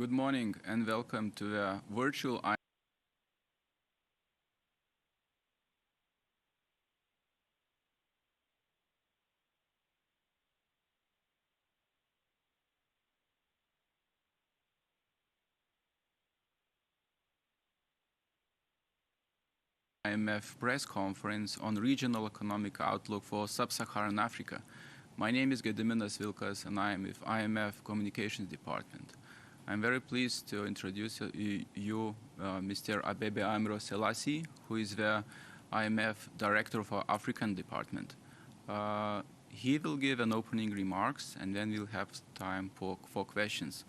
Good morning and welcome to the virtual IMF press conference on regional economic outlook for sub-Saharan Africa. My name is Gediminas Vilkas and I am with IMF Communications Department. I'm very pleased to introduce you Mr. Abebe Amro Selassie, who is the IMF Director for African Department. He will give an opening remarks and then we'll have time for questions.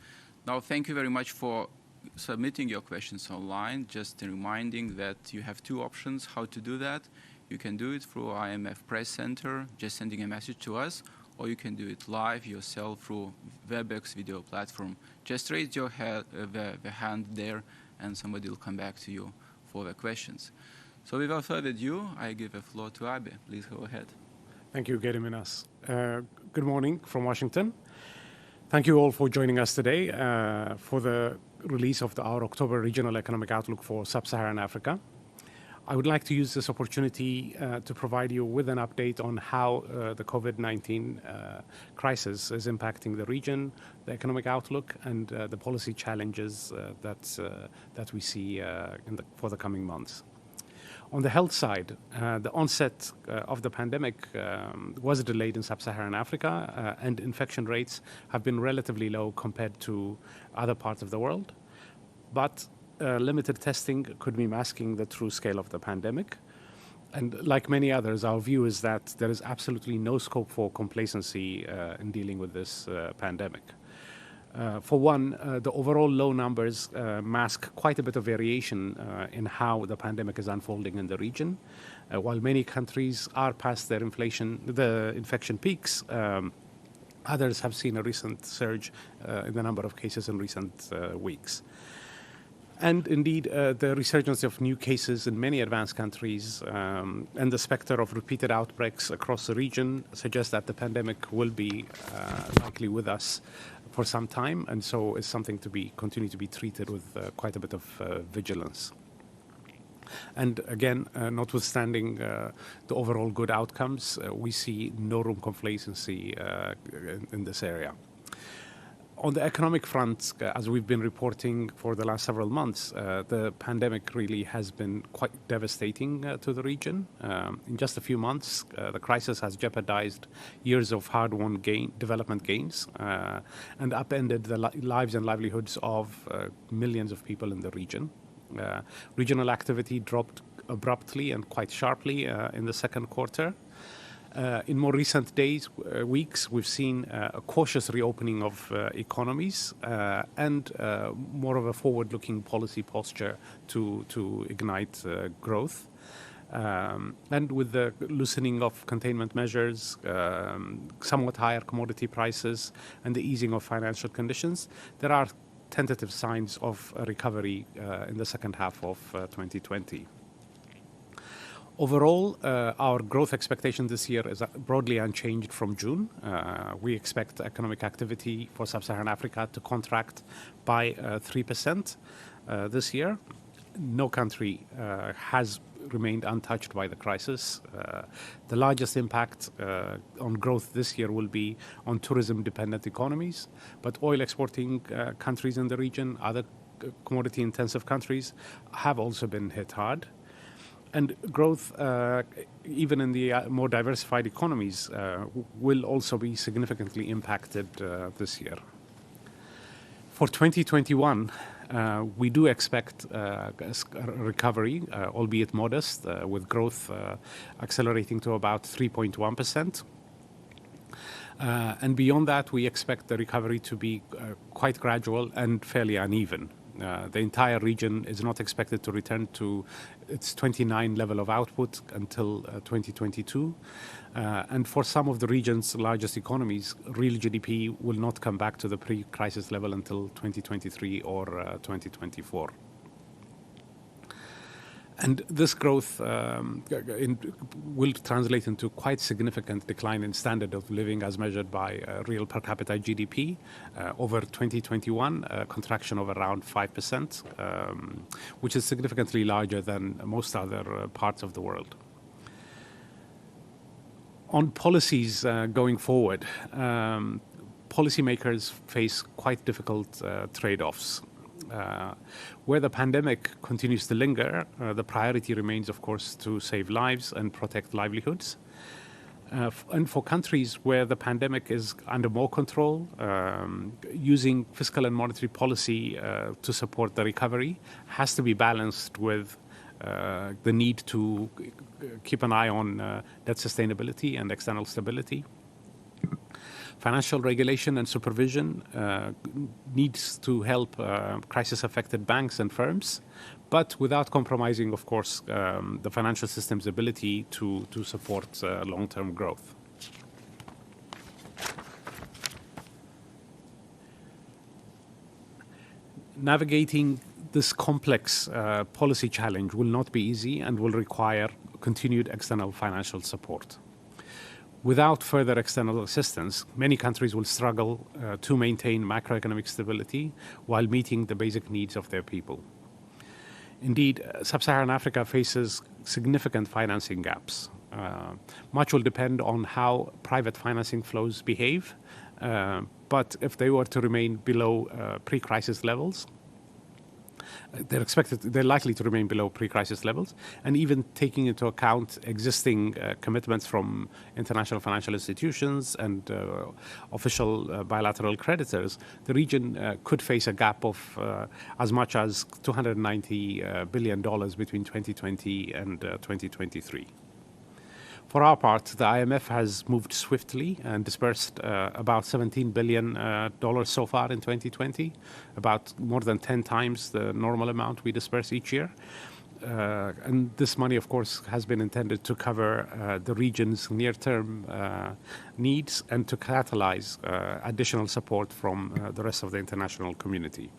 Now, thank you very much for submitting your questions online. Just reminding that you have two options how to do that. You can do it through IMF Press Center, just sending a message to us, or you can do it live yourself through WebEx video platform. Just raise your the hand there and somebody will come back to you for the questions. So without further ado, I give the floor to Abe. Please go ahead. Thank you, Gediminas. Good morning from Washington. Thank you all for joining us today for the release of our October Regional Economic Outlook for Sub-Saharan Africa. I would like to use this opportunity to provide you with an update on how the COVID-19 crisis is impacting the region, the economic outlook, and the policy challenges that we see for the coming months. On the health side, the onset of the pandemic was delayed in sub-Saharan Africa, and infection rates have been relatively low compared to other parts of the world. But limited testing could be masking the true scale of the pandemic. And like many others, our view is that there is absolutely no scope for complacency in dealing with this pandemic. For one, the overall low numbers mask quite a bit of variation in how the pandemic is unfolding in the region. While many countries are past the infection peaks, others have seen a recent surge in the number of cases in recent weeks. And indeed, the resurgence of new cases in many advanced countries and the specter of repeated outbreaks across the region suggests that the pandemic will be likely with us for some time, and so is something to continue to be treated with quite a bit of vigilance. And again, notwithstanding the overall good outcomes, we see no room for complacency in this area. On the economic front, as we've been reporting for the last several months, the pandemic really has been quite devastating to the region. In just a few months, the crisis has jeopardized years of hard-won development gains and upended the lives and livelihoods of millions of people in the region. Regional activity dropped abruptly and quite sharply in the second quarter. In more recent weeks, we've seen a cautious reopening of economies and more of a forward-looking policy posture to ignite growth. And with the loosening of containment measures, somewhat higher commodity prices, and the easing of financial conditions, there are tentative signs of a recovery in the second half of 2020. Overall, our growth expectation this year is broadly unchanged from June. We expect economic activity for sub-Saharan Africa to contract by 3% this year. No country has remained untouched by the crisis. The largest impact on growth this year will be on tourism-dependent economies, but oil exporting countries in the region, other commodity-intensive countries, have also been hit hard. And growth, even in the more diversified economies, will also be significantly impacted this year. For 2021, we do expect a recovery, albeit modest, with growth accelerating to about 3.1%. And beyond that, we expect the recovery to be quite gradual and fairly uneven. The entire region is not expected to return to its 29 level of output until 2022. And for some of the region's largest economies, real GDP will not come back to the pre-crisis level until 2023 or 2024. And this growth will translate into quite significant decline in standard of living as measured by real per capita GDP. Over 2021, a contraction of around 5%, which is significantly larger than most other parts of the world. On policies going forward, policymakers face quite difficult trade-offs. Where the pandemic continues to linger, the priority remains, of course, to save lives and protect livelihoods. And for countries where the pandemic is under more control, using fiscal and monetary policy to support the recovery has to be balanced with the need to keep an eye on debt sustainability and external stability. Financial regulation and supervision needs to help crisis-affected banks and firms, but without compromising, of course, the financial system's ability to support long-term growth. Navigating this complex policy challenge will not be easy and will require continued external financial support. Without further external assistance, many countries will struggle to maintain macroeconomic stability while meeting the basic needs of their people. Indeed, Sub-Saharan Africa faces significant financing gaps. Much will depend on how private financing flows behave, but if they were to remain below pre-crisis levels, they're likely to remain below pre-crisis levels, and even taking into account existing commitments from international financial institutions and official bilateral creditors, the region could face a gap of as much as $290 billion between 2020 and 2023. For our part, the IMF has moved swiftly and dispersed about $17 billion so far in 2020, about more than 10 times the normal amount we disperse each year. And this money, of course, has been intended to cover the region's near-term needs and to catalyze additional support from the rest of the international community.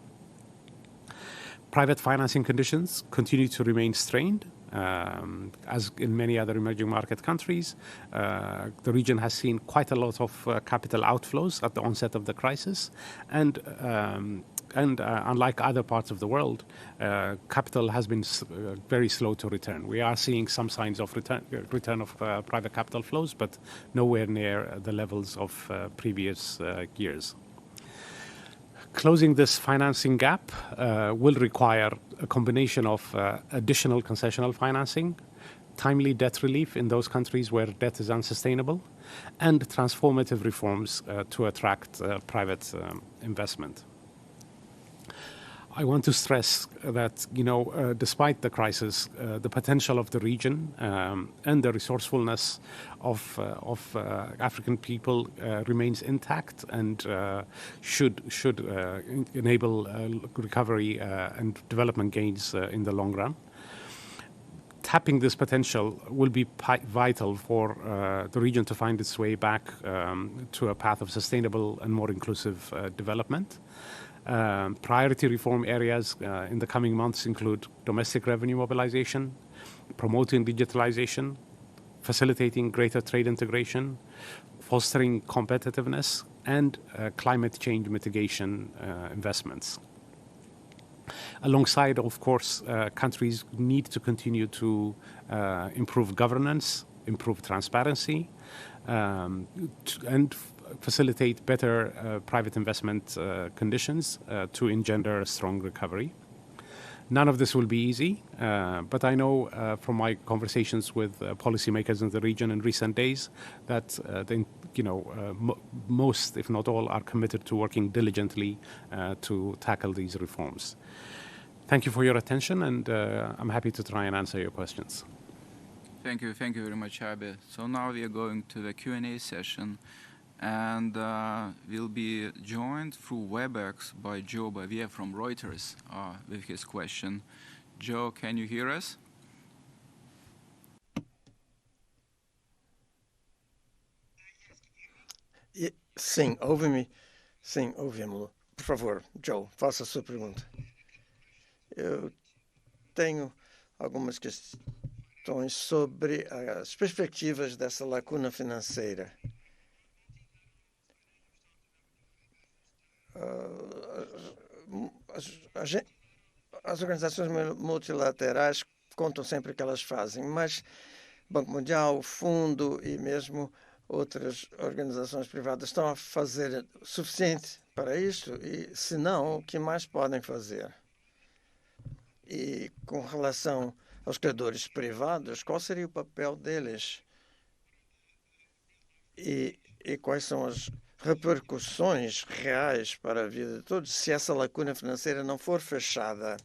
Private financing conditions continue to remain strained. As in many other emerging market countries, the region has seen quite a lot of capital outflows at the onset of the crisis, and unlike other parts of the world, capital has been very slow to return. We are seeing some signs of return of private capital flows, but nowhere near the levels of previous years. Closing this financing gap will require a combination of additional concessional financing, timely debt relief in those countries where debt is unsustainable, and transformative reforms to attract private investment. I want to stress that, despite the crisis, the potential of the region and the resourcefulness of African people remains intact and should enable recovery and development gains in the long run. Tapping this potential will be vital for the region to find its way back to a path of sustainable and more inclusive development. Priority reform areas in the coming months include domestic revenue mobilization, promoting digitalization, facilitating greater trade integration, fostering competitiveness, and climate change mitigation investments. Alongside, of course, countries need to continue to improve governance, improve transparency, and facilitate better private investment conditions to engender a strong recovery. None of this will be easy, but I know from my conversations with policymakers in the region in recent days that most, if not all, are committed to working diligently to tackle these reforms. Thank you for your attention, and I'm happy to try and answer your questions. Thank you very much, Abi. So now we are going to the Q&A session, and we'll be joined through WebEx by Joe Bavia from Reuters with his question. Joe, can you hear us? Sim, ouve-me. Sim, ouvimos. Por favor, Joe, faça a sua pergunta. Eu tenho algumas questões sobre as perspectivas dessa lacuna financeira. As organizações multilaterais contam sempre o que elas fazem, mas Banco Mundial, Fundo e mesmo outras organizações privadas estão a fazer o suficiente para isto? E, se não, o que mais podem fazer? E, com relação aos credores privados, qual seria o papel deles? E quais são as repercussões reais para a vida de todos se essa lacuna financeira não for fechada?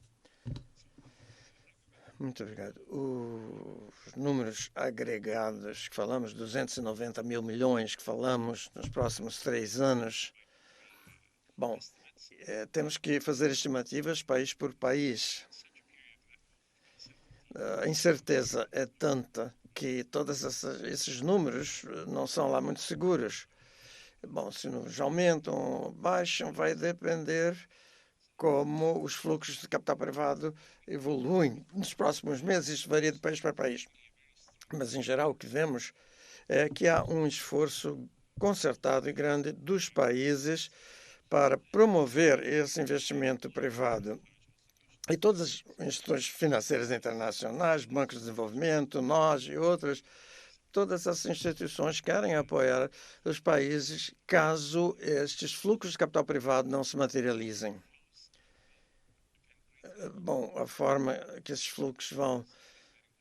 Muito obrigado. Os números agregados que falamos, 290 mil milhões que falamos nos próximos 3 anos, bom, temos que fazer estimativas país por país. A incerteza é tanta que todos esses números não são lá muito seguros. Bom, se os números aumentam ou baixam, vai depender como os fluxos de capital privado evoluem nos próximos meses. Isto varia de país para país. Mas, em geral, o que vemos é que há um esforço concertado e grande dos países para promover esse investimento privado. E todas as instituições financeiras internacionais, bancos de desenvolvimento, nós e outras, todas essas instituições querem apoiar os países caso estes fluxos de capital privado não se materializem. Bom, a forma que esses fluxos vão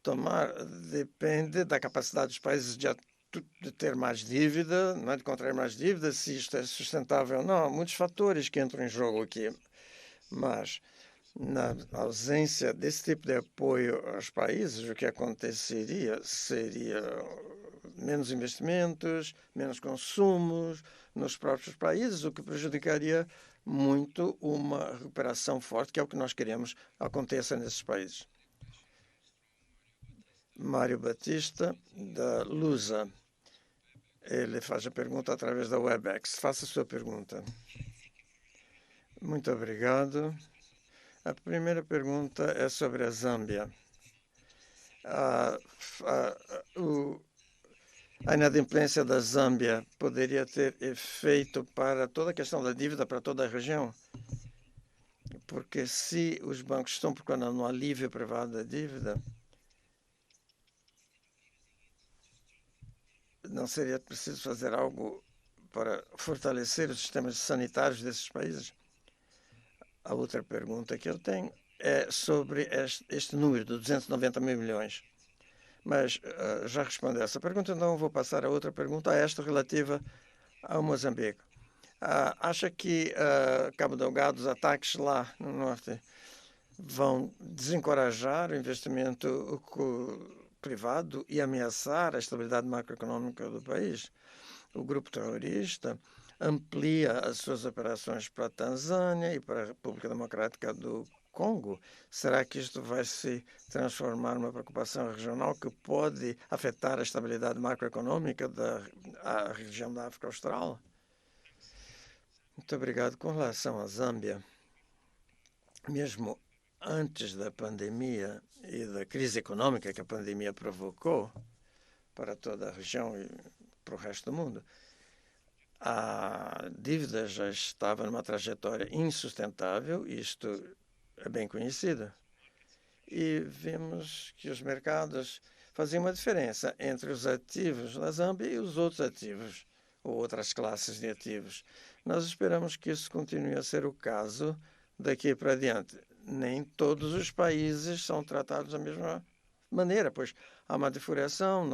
tomar depende da capacidade dos países de ter mais dívida, não é? De contrair mais dívida, se isto é sustentável ou não. Há muitos fatores que entram em jogo aqui. Mas, na ausência desse tipo de apoio aos países, o que aconteceria seria menos investimentos, menos consumos nos próprios países, o que prejudicaria muito uma recuperação forte, que é o que nós queremos aconteça nesses países. Mário Batista, da Lusa. Ele faz a pergunta através da Webex. Faça a sua pergunta. Muito obrigado. A primeira pergunta é sobre a Zâmbia. A inadimplência da Zâmbia poderia ter efeito para toda a questão da dívida para toda a região? Porque se os bancos estão procurando um alívio privado da dívida, não seria preciso fazer algo para fortalecer os sistemas sanitários desses países? A outra pergunta que eu tenho é sobre este número de 290 mil milhões. Mas já respondi a essa pergunta, então vou passar a outra pergunta, a esta relativa ao Moçambique. Acha que Cabo Delgado, os ataques lá no norte, vão desencorajar o investimento privado e ameaçar a estabilidade macroeconômica do país? O grupo terrorista amplia as suas operações para a Tanzânia e para a República Democrática do Congo. Será que isto vai se transformar numa preocupação regional que pode afetar a estabilidade macroeconômica da região da África Austral? Muito obrigado. Com relação à Zâmbia, mesmo antes da pandemia e da crise econômica que a pandemia provocou para toda a região e para o resto do mundo, a dívida já estava numa trajetória insustentável, isto é bem conhecido. E vimos que os mercados faziam uma diferença entre os ativos da Zâmbia e os outros ativos, ou outras classes de ativos. Nós esperamos que isso continue a ser o caso daqui para adiante. Nem todos os países são tratados da mesma maneira, pois há uma diferenciação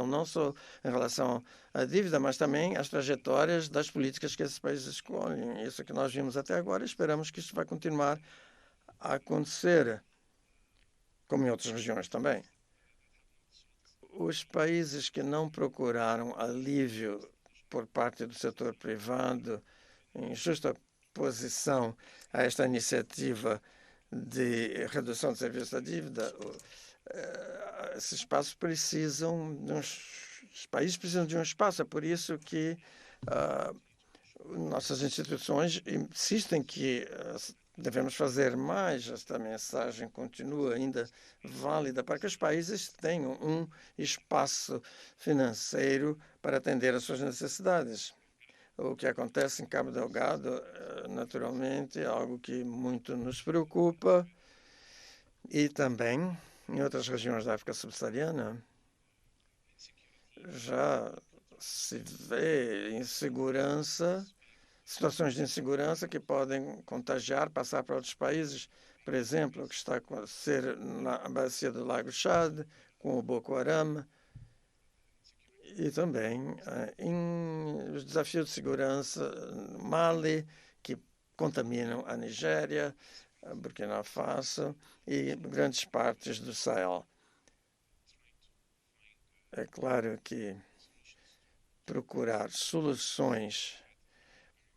não só em relação à dívida, mas também às trajetórias das políticas que esses países escolhem. Isso que nós vimos até agora, esperamos que isso vai continuar a acontecer, como em outras regiões também. Os países que não procuraram alívio por parte do setor privado, em justa posição a esta iniciativa de redução de serviços da dívida, esses países precisam de um espaço. É por isso que nossas instituições insistem que devemos fazer mais. Esta mensagem continua ainda válida para que os países tenham um espaço financeiro para atender às suas necessidades. O que acontece em Cabo Delgado, naturalmente, é algo que muito nos preocupa, e também em outras regiões da África subsaariana já se vê insegurança, situações de insegurança que podem contagiar, passar para outros países. Por exemplo, o que está a acontecer na bacia do Lago Chad, com o Boko Haram, e também em os desafios de segurança no Mali, que contaminam a Nigéria, a Burkina Faso e grandes partes do Sahel. É claro que procurar soluções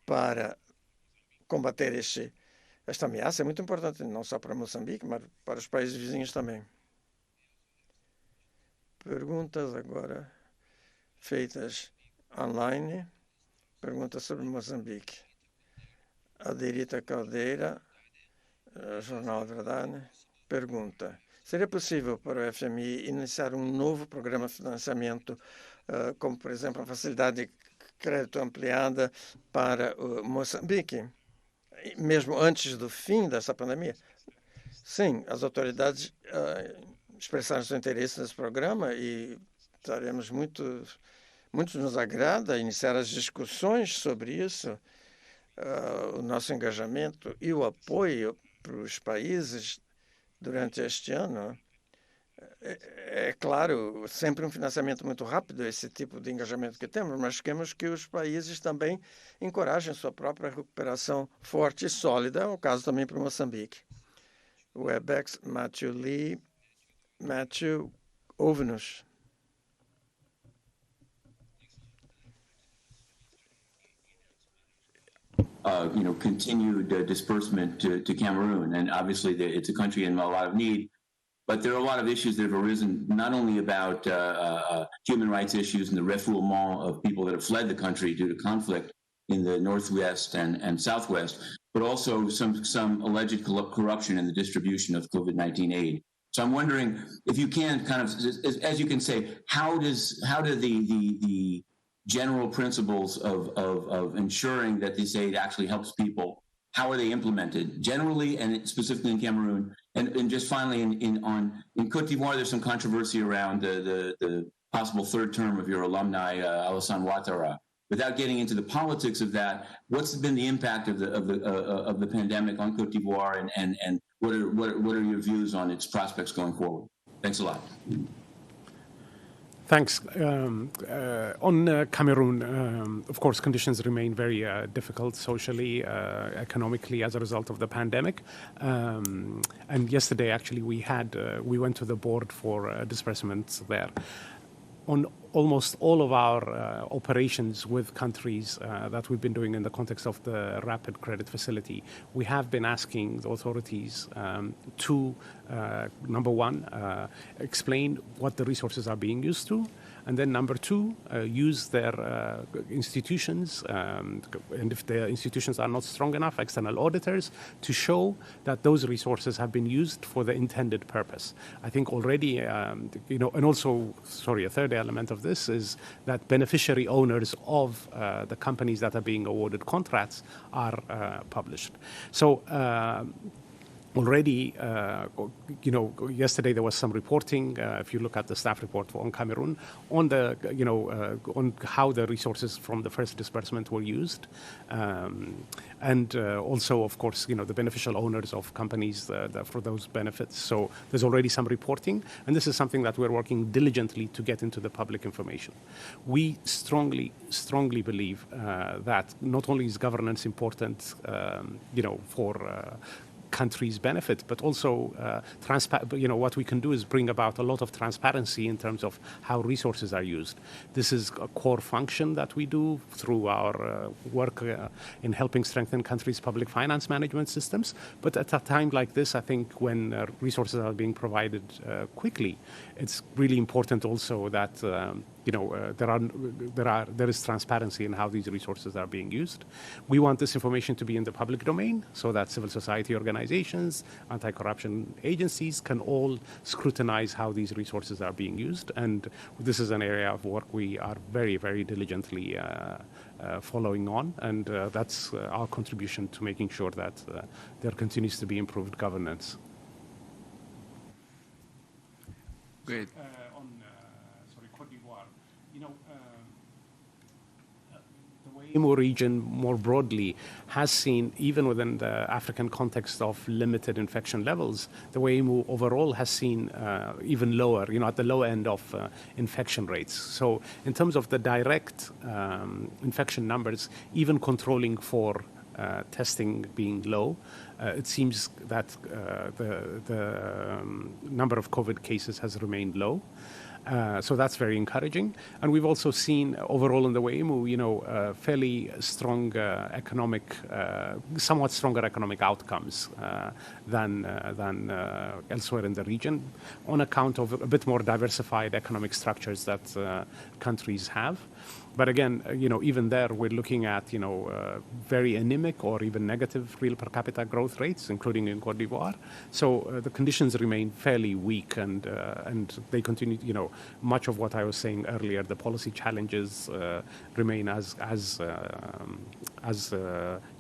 para combater esta ameaça é muito importante, não só para Moçambique, mas para os países vizinhos também. Perguntas agora feitas online. Pergunta sobre Moçambique. Aderita Caldeira, Jornal Verdade, pergunta: seria possível para o FMI iniciar um novo programa de financiamento, como, por exemplo, a facilidade de crédito ampliada para o Moçambique, mesmo antes do fim dessa pandemia? Sim, as autoridades expressaram seu interesse nesse programa e estaremos muito nos agrada iniciar as discussões sobre isso. O nosso engajamento e o apoio para os países durante este ano é claro, sempre um financiamento muito rápido, esse tipo de engajamento que temos, mas queremos que os países também encorajem sua própria recuperação forte e sólida. É o caso também para Moçambique. Webex, Matthew Lee. Matthew, ouve-nos. Continued disbursement to Cameroon. And obviously it's a country in a lot of need, but there are a lot of issues that have arisen, not only about human rights issues and the refoulement of people that have fled the country due to conflict in the Northwest and Southwest, but also some alleged corruption in the distribution of COVID-19 aid. So I'm wondering if you can kind of, as you can say, how do the general principles of ensuring that this aid actually helps people, how are they implemented generally and specifically in Cameroon? And just finally in Côte d'Ivoire, there's some controversy around the possible third term of your alumni, Alassane Ouattara. Without getting into the politics of that, what's been the impact of the pandemic on Côte d'Ivoire, and what are your views on its prospects going forward? Thanks a lot. Thanks. On Cameroon, of course, conditions remain very difficult socially, economically as a result of the pandemic. And yesterday, actually, we went to the board for disbursements there. On almost all of our operations with countries that we've been doing in the context of the Rapid Credit Facility, we have been asking the authorities to, number one, explain what the resources are being used to, and then number two, use their institutions, and if the institutions are not strong enough, external auditors, to show that those resources have been used for the intended purpose. I think already, and also, a third element of this is that beneficiary owners of the companies that are being awarded contracts are published. So already, yesterday there was some reporting. If you look at the staff report on Cameroon, on the, on how the resources from the first disbursement were used, and also, of course, the beneficial owners of companies for those benefits. So there's already some reporting, and this is something that we're working diligently to get into the public information. We strongly believe that not only is governance important, for countries benefit, but also what we can do is bring about a lot of transparency in terms of how resources are used. This is a core function that we do through our work in helping strengthen countries' public finance management systems. But at a time like this, I think when resources are being provided quickly, it's really important also that there is transparency in how these resources are being used. We want this information to be in the public domain so that civil society organizations, anti-corruption agencies can all scrutinize how these resources are being used. And this is an area of work we are very, very diligently following on. And that's our contribution to making sure that there continues to be improved governance. Great. Cote d'Ivoire. The WAMO region more broadly has seen, even within the African context of limited infection levels, the WAMO overall has seen even lower, at the low end of infection rates. So in terms of the direct infection numbers, even controlling for testing being low, it seems that the number of COVID cases has remained low. So that's very encouraging. And we've also seen overall in the WAMO, fairly strong somewhat stronger economic outcomes than elsewhere in the region on account of a bit more diversified economic structures that countries have. But again, even there, we're looking at, very anemic or even negative real per capita growth rates, including in Cote d'Ivoire. So the conditions remain fairly weak, and they continue. Much of what I was saying earlier, the policy challenges remain as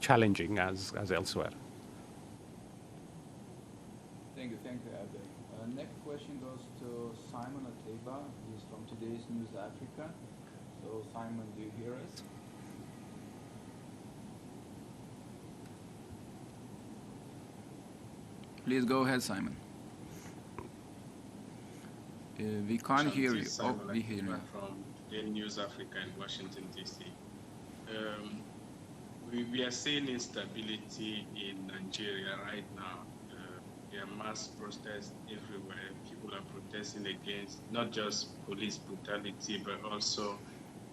challenging as elsewhere. Thank you, Abdel. Next question goes to Simon Ateba. He's from Today's News Africa. So, Simon, do you hear us? Please go ahead, Simon. We can't hear you. We hear you. From Today's News Africa in Washington, D.C. We are seeing instability in Nigeria right now. There are mass protests everywhere. People are protesting against not just police brutality, but also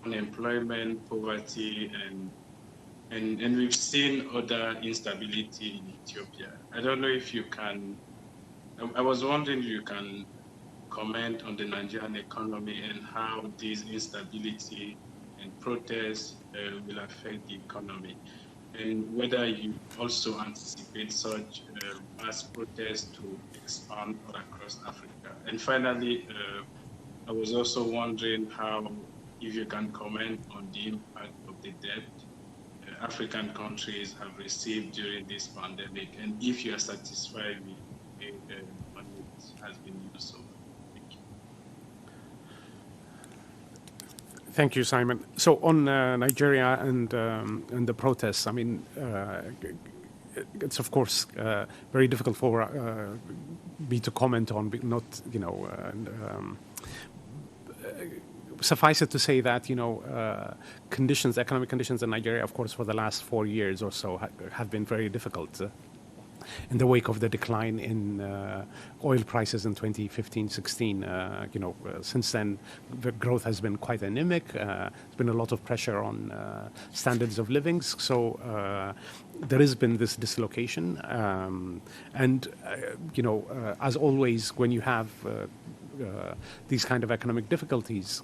unemployment, poverty, and we've seen other instability in Ethiopia. I don't know if you can, I was wondering if you can comment on the Nigerian economy and how this instability and protests will affect the economy, and whether you also anticipate such mass protests to expand all across Africa. And finally, I was also wondering if you can comment on the impact of the debt African countries have received during this pandemic, and if you are satisfied with the money that has been used so far. Thank you, Simon. So on Nigeria and the protests, I mean, it's of course very difficult for me to comment on, not suffice it to say that economic conditions in Nigeria, of course, for the last 4 years or so have been very difficult. In the wake of the decline in oil prices in 2015-16, since then, the growth has been quite anemic. There's been a lot of pressure on standards of living. So there has been this dislocation. As always, when you have these kind of economic difficulties,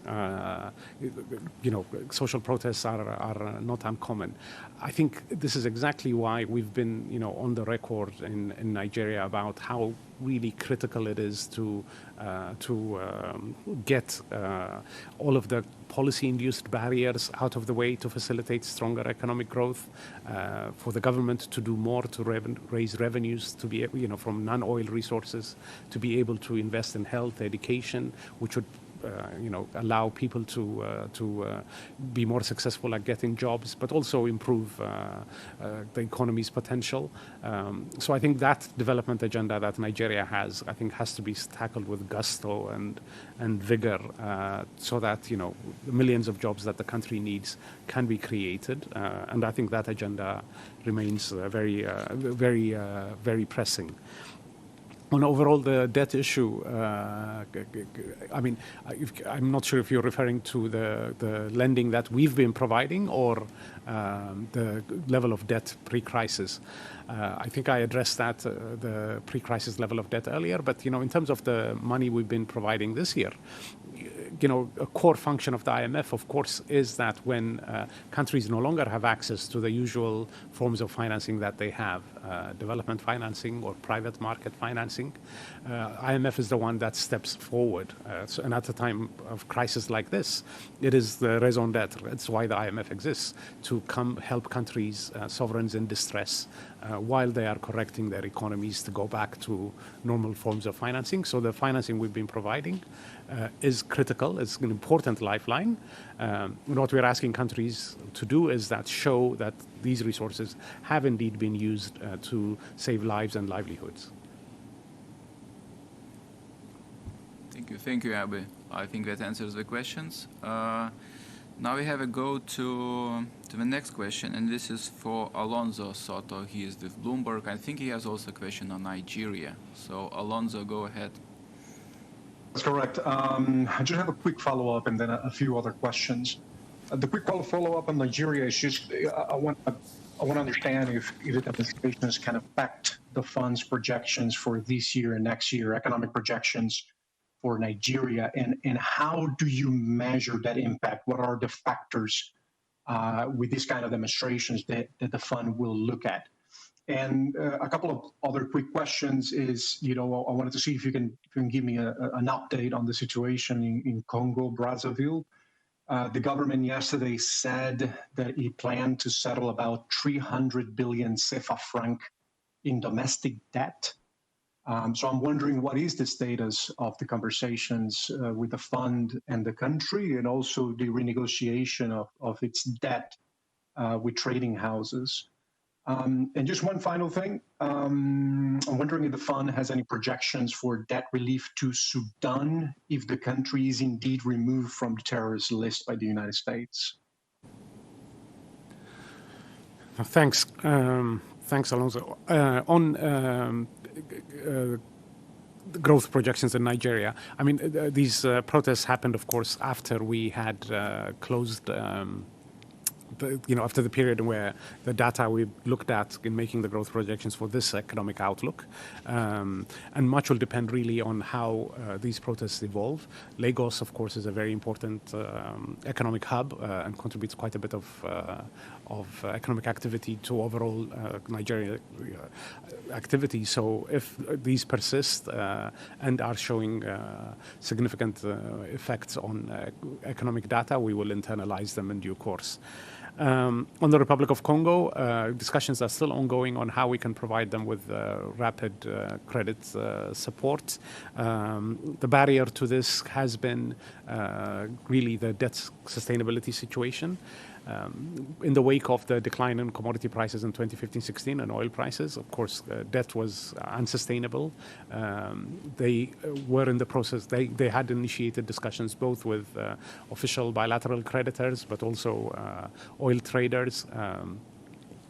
social protests are not uncommon. I think this is exactly why we've been, on the record in Nigeria about how really critical it is to get all of the policy-induced barriers out of the way to facilitate stronger economic growth, for the government to do more to raise revenues, to be from non-oil resources, to be able to invest in health, education, which would allow people to be more successful at getting jobs, but also improve the economy's potential. So I think that development agenda that Nigeria has, I think, has to be tackled with gusto and vigor, so that the millions of jobs that the country needs can be created. And I think that agenda remains very pressing. On overall the debt issue, I'm not sure if you're referring to the lending that we've been providing or the level of debt pre-crisis. I think I addressed that, the pre-crisis level of debt earlier, but in terms of the money we've been providing this year, a core function of the IMF, of course, is that when countries no longer have access to the usual forms of financing that they have, development financing or private market financing, IMF is the one that steps forward. And at a time of crisis like this, it is the raison d'etre. It's why the IMF exists, to come help countries, sovereigns in distress, while they are correcting their economies to go back to normal forms of financing. So the financing we've been providing is critical. It's an important lifeline. What we're asking countries to do is that show that these resources have indeed been used to save lives and livelihoods. Thank you, Abe. I think that answers the questions. Now we have a go to the next question, and this is for Alonso Soto. He is with Bloomberg. I think he has also a question on Nigeria. So Alonso, go ahead. That's correct. I just have a quick follow-up and then a few other questions. The quick follow-up on Nigeria is just I want to understand if the administrations can affect the fund's projections for this year and next year, economic projections for Nigeria, and how do you measure that impact? What are the factors with this kind of demonstrations that the fund will look at? And a couple of other quick questions is, I wanted to see if you can give me an update on the situation in Congo, Brazzaville. The government yesterday said that it planned to settle about 300 billion CFA franc in domestic debt. So I'm wondering, what is the status of the conversations with the fund and the country, and also the renegotiation of its debt with trading houses? And just one final thing, I'm wondering if the fund has any projections for debt relief to Sudan if the country is indeed removed from the terrorist list by the United States. Thanks. Thanks, Alonso. On the growth projections in Nigeria, these protests happened, of course, after we had closed after the period where the data we looked at in making the growth projections for this economic outlook. And much will depend really on how these protests evolve. Lagos, of course, is a very important economic hub and contributes quite a bit of economic activity to overall Nigeria activity. So if these persist and are showing significant effects on economic data, we will internalize them in due course. On the Republic of Congo, discussions are still ongoing on how we can provide them with rapid credit support. The barrier to this has been really the debt sustainability situation. In the wake of the decline in commodity prices in 2015-16 and oil prices, of course, debt was unsustainable. They were in the process, they had initiated discussions both with official bilateral creditors, but also oil traders,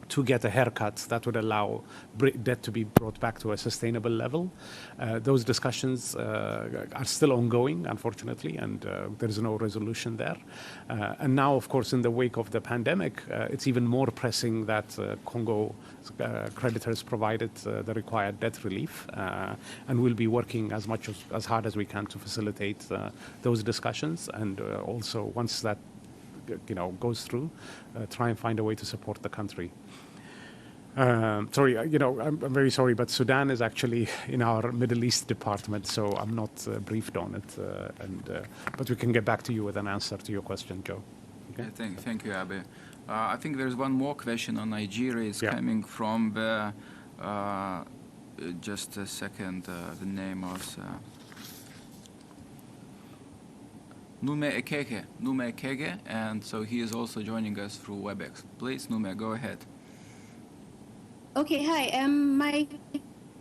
to get a haircut that would allow debt to be brought back to a sustainable level. Those discussions are still ongoing, unfortunately, and there is no resolution there. And now, of course, in the wake of the pandemic, it's even more pressing that Congo creditors provided the required debt relief, and we'll be working as hard as we can to facilitate those discussions, and also once that goes through, try and find a way to support the country. Sorry, I'm very sorry, but Sudan is actually in our Middle East department, so I'm not briefed on it. But we can get back to you with an answer to your question, Joe. Okay? Thank you, Abe. I think there's one more question on Nigeria. It's coming from the, just a second, the name was... Nume Ekege, and so he is also joining us through WebEx. Please, Nume, go ahead. Okay, hi. My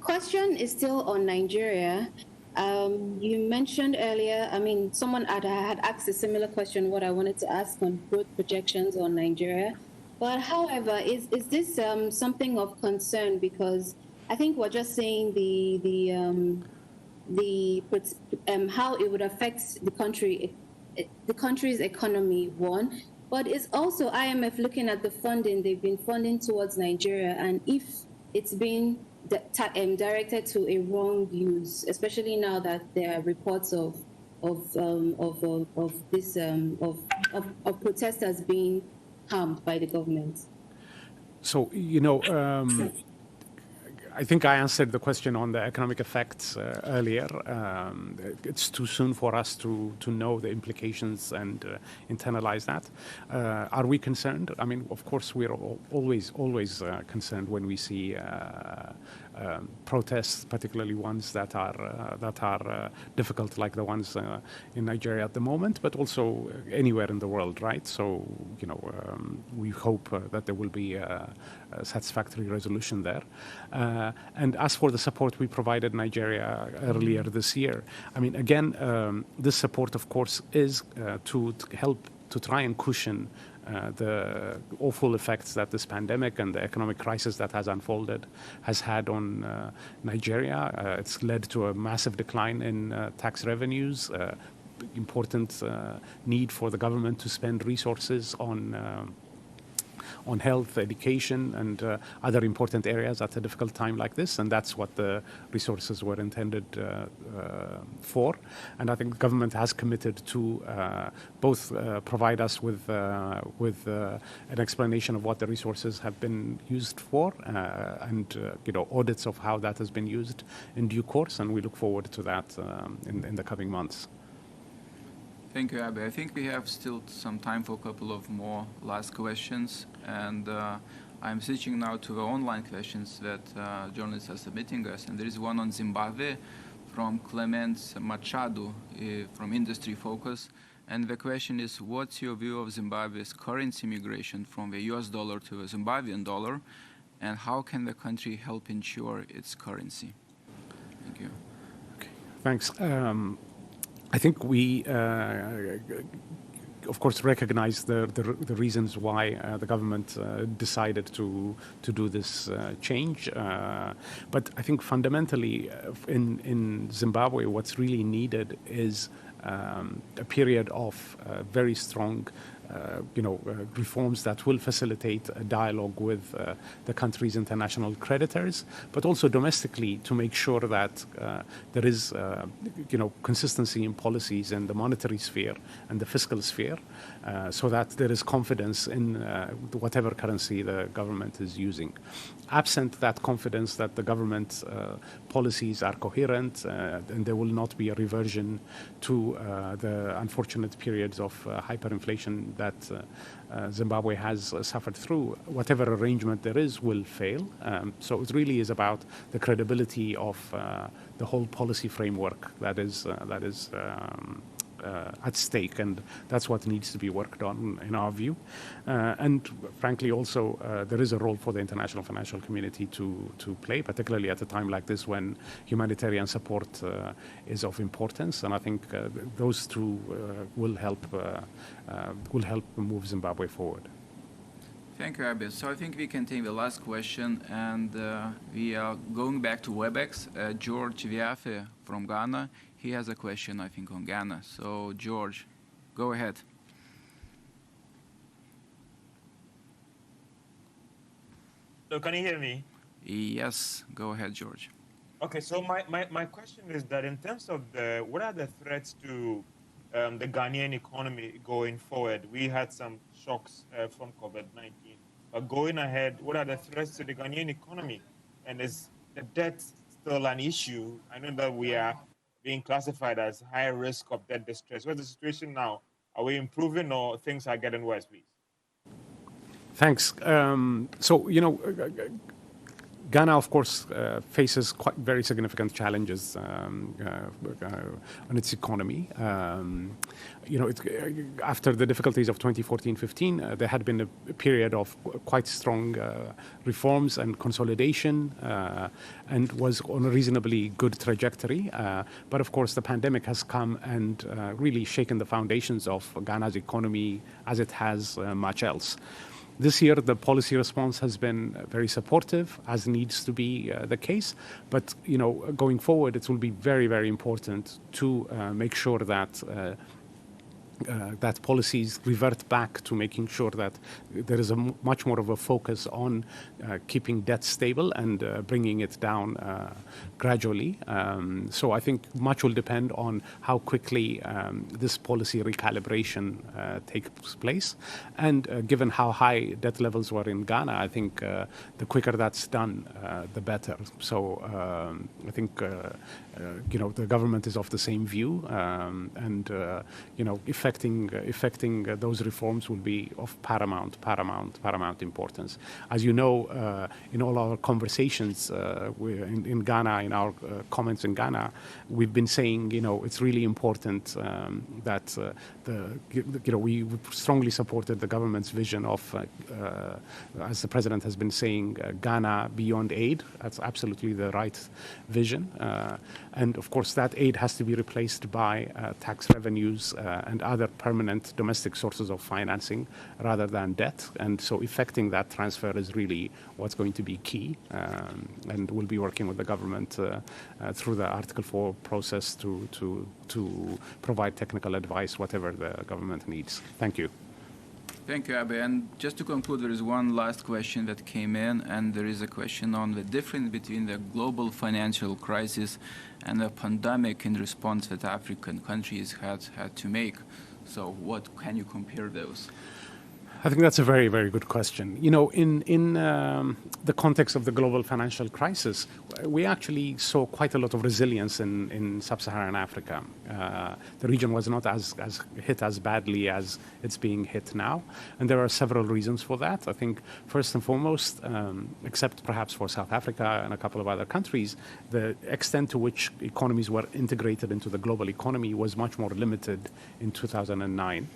question is still on Nigeria. You mentioned earlier, I mean, someone had asked a similar question, what I wanted to ask on growth projections on Nigeria. But however, is this something of concern? Because I think we're just saying how it would affect the country's economy, one. But it's also IMF looking at the funding they've been funding towards Nigeria, and if it's been directed to a wrong use, especially now that there are reports of protesters being harmed by the government. So, you know, I think I answered the question on the economic effects earlier. It's too soon for us to know the implications and internalize that. Are we concerned? I mean, of course, we're always concerned when we see protests, particularly ones that are difficult, like the ones in Nigeria at the moment, but also anywhere in the world, right? So, you know, we hope that there will be a satisfactory resolution there. And as for the support we provided Nigeria earlier this year, I mean, again, this support, of course, is to help to try and cushion the awful effects that this pandemic and the economic crisis that has unfolded has had on Nigeria. It's led to a massive decline in tax revenues, important need for the government to spend resources on health, education, and other important areas at a difficult time like this, and that's what the resources were intended for. And I think the government has committed to both provide us with an explanation of what the resources have been used for, and you know, audits of how that has been used in due course, and we look forward to that in the coming months. Thank you, Abe. I think we have still some time for a couple of more last questions, and I'm switching now to the online questions that journalists are submitting us, and there is one on Zimbabwe from Clemens Machado from Industry Focus, and the question is, what's your view of Zimbabwe's currency migration from the US dollar to the Zimbabwean dollar, and how can the country help ensure its currency? Thank you. Okay, thanks. I think we, of course, recognize the reasons why the government decided to do this change. But I think fundamentally in Zimbabwe, what's really needed is a period of very strong reforms that will facilitate a dialogue with the country's international creditors, but also domestically to make sure that there is, consistency in policies in the monetary sphere and the fiscal sphere, so that there is confidence in whatever currency the government is using. Absent that confidence that the government policies are coherent, and there will not be a reversion to the unfortunate periods of hyperinflation that Zimbabwe has suffered through, whatever arrangement there is will fail. So it really is about the credibility of the whole policy framework that is at stake, and that's what needs to be worked on in our view. And frankly, also there is a role for the international financial community to play, particularly at a time like this when humanitarian support is of importance. And I think those two will help move Zimbabwe forward. Thank you, Abid. So I think we can take the last question, and we are going back to WebEx. George Viafe from Ghana. He has a question, I think, on Ghana. So, George, go ahead. So, can you hear me? Yes, go ahead, George. Okay, so my question is that in terms of what are the threats to the Ghanaian economy going forward? We had some shocks from COVID-19. But going ahead, what are the threats to the Ghanaian economy? And is the debt still an issue? I know that we are being classified as high risk of debt distress. What's the situation now? Are we improving or things are getting worse, please? Thanks. So, Ghana, of course, faces very significant challenges on its economy. After the difficulties of 2014-15, there had been a period of quite strong reforms and consolidation, and was on a reasonably good trajectory. But of course, the pandemic has come and really shaken the foundations of Ghana's economy as it has much else. This year, the policy response has been very supportive, as needs to be the case. But going forward, it will be very, very important to make sure that that policies revert back to making sure that there is much more of a focus on keeping debt stable and bringing it down gradually. So I think much will depend on how quickly this policy recalibration takes place. And given how high debt levels were in Ghana, I think the quicker that's done, the better. So I think the government is of the same view, and effecting those reforms will be of paramount importance. As you know, in all our conversations in Ghana, in our comments in Ghana, we've been saying, it's really important that we strongly supported the government's vision of, as the president has been saying, Ghana beyond aid. That's absolutely the right vision. And of course, that aid has to be replaced by tax revenues and other permanent domestic sources of financing rather than debt. And so effecting that transfer is really what's going to be key. And we'll be working with the government through the Article 4 process to provide technical advice, whatever the government needs. Thank you. Thank you, Abe. And just to conclude, there is one last question that came in, and there is a question on the difference between the global financial crisis and the pandemic in response that African countries had to make. So what can you compare those? I think that's a very, very good question. In the context of the global financial crisis, we actually saw quite a lot of resilience in sub-Saharan Africa. The region was not as hit as badly as it's being hit now. And there are several reasons for that. I think first and foremost, except perhaps for South Africa and a couple of other countries, the extent to which economies were integrated into the global economy was much more limited in 2009.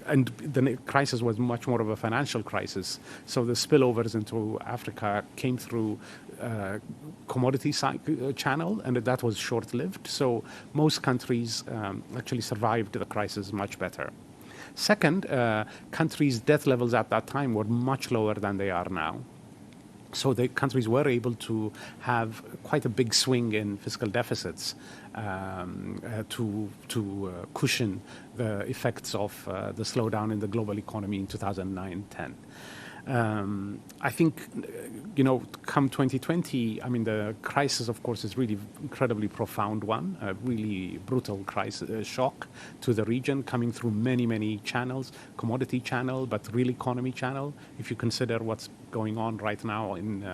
And the crisis was much more of a financial crisis. So the spillovers into Africa came through commodity channel, and that was short-lived. So most countries actually survived the crisis much better. Second, countries' debt levels at that time were much lower than they are now. So the countries were able to have quite a big swing in fiscal deficits to cushion the effects of the slowdown in the global economy in 2009-10. I think, come 2020, the crisis, of course, is really incredibly profound one, a really brutal crisis, shock to the region, coming through many, many channels, commodity channel, but real economy channel. If you consider what's going on right now in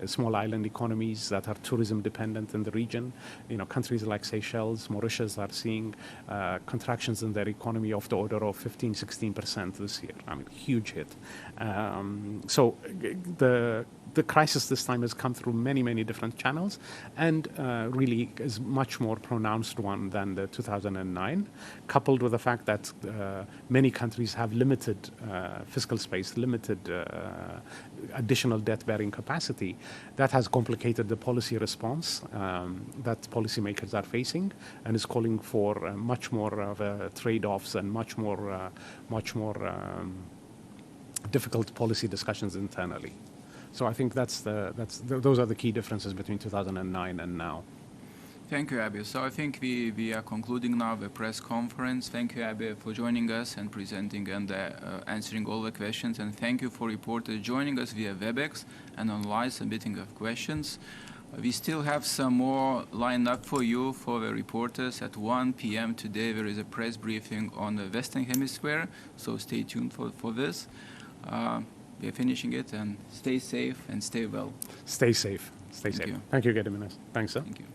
small island economies that are tourism dependent in the region, countries like Seychelles, Mauritius are seeing contractions in their economy of the order of 15-16% this year. Huge hit. So the crisis this time has come through many, many different channels, and really is much more pronounced one than the 2009, coupled with the fact that many countries have limited fiscal space, limited additional debt-bearing capacity. That has complicated the policy response that policymakers are facing, and is calling for much more of trade-offs and much more difficult policy discussions internally. So I think those are the key differences between 2009 and now. Thank you, Abe. So I think we are concluding now the press conference. Thank you, Abe, for joining us and presenting and answering all the questions. And thank you for reporters joining us via WebEx and online submitting of questions. We still have some more lined up for you, for the reporters. At 1 p.m. today, there is a press briefing on the Western Hemisphere, so stay tuned for this. We are finishing it, and stay safe and stay well. Stay safe. Stay safe. You. Thank you, Gediminas. Thanks, sir. Thank you.